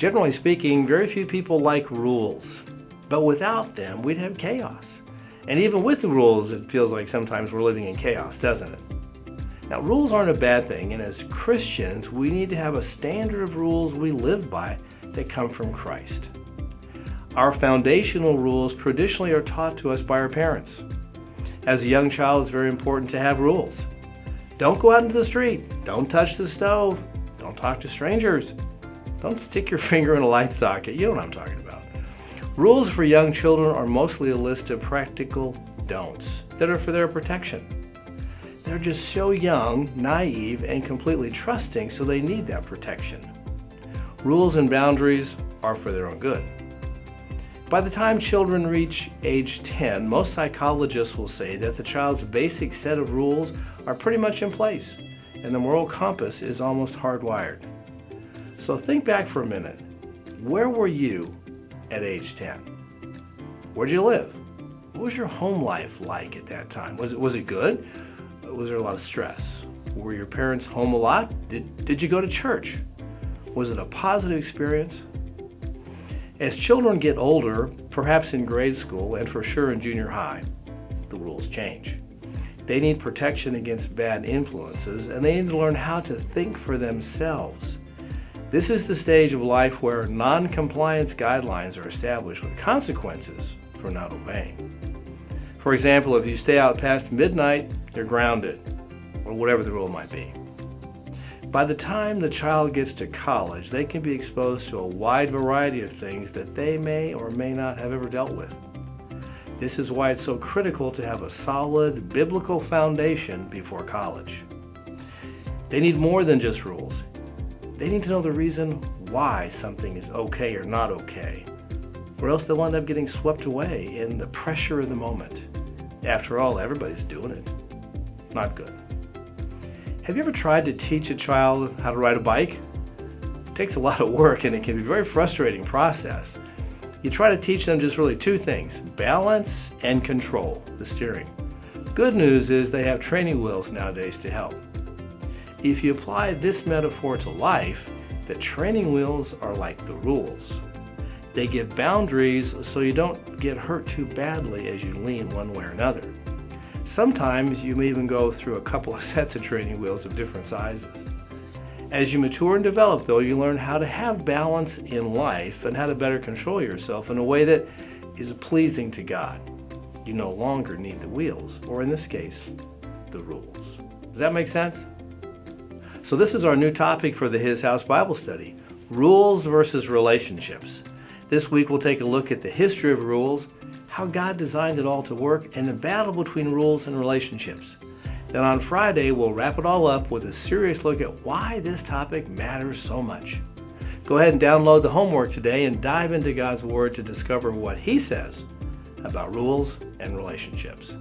Generally speaking, very few people like rules, but without them, we'd have chaos. And even with the rules, it feels like sometimes we're living in chaos, doesn't it? Now, rules aren't a bad thing, and as Christians, we need to have a standard of rules we live by that come from Christ. Our foundational rules traditionally are taught to us by our parents. As a young child, it's very important to have rules. Don't go out into the street. Don't touch the stove. Don't talk to strangers. Don't stick your finger in a light socket. You know what I'm talking about. Rules for young children are mostly a list of practical don'ts that are for their protection. They're just so young, naive, and completely trusting, so they need that protection. Rules and boundaries are for their own good. By the time children reach age 10, most psychologists will say that the child's basic set of rules are pretty much in place, and the moral compass is almost hardwired. So think back for a minute. Where were you at age 10? Where'd you live? What was your home life like at that time? Was it good? Was there a lot of stress? Were your parents home a lot? Did you go to church? Was it a positive experience? As children get older, perhaps in grade school and for sure in junior high, the rules change. They need protection against bad influences, and they need to learn how to think for themselves. This is the stage of life where non-compliance guidelines are established with consequences for not obeying. For example, if you stay out past midnight, you're grounded, or whatever the rule might be. By the time the child gets to college, they can be exposed to a wide variety of things that they may or may not have ever dealt with. This is why it's so critical to have a solid biblical foundation before college. They need more than just rules. They need to know the reason why something is okay or not okay, or else they'll end up getting swept away in the pressure of the moment. After all, everybody's doing it. Not good. Have you ever tried to teach a child how to ride a bike? It takes a lot of work and it can be a very frustrating process. You try to teach them just really two things: balance and control, the steering. Good news is they have training wheels nowadays to help. If you apply this metaphor to life, the training wheels are like the rules. They give boundaries so you don't get hurt too badly as you lean one way or another. Sometimes you may even go through a couple of sets of training wheels of different sizes. As you mature and develop, though, you learn how to have balance in life and how to better control yourself in a way that is pleasing to God. You no longer need the wheels, or in this case, the rules. Does that make sense? So this is our new topic for the His House Bible Study, rules versus relationships. This week we'll take a look at the history of rules, how God designed it all to work, and the battle between rules and relationships. Then on Friday we'll wrap it all up with a serious look at why this topic matters so much. Go ahead and download the homework today and dive into God's Word to discover what He says about rules and relationships.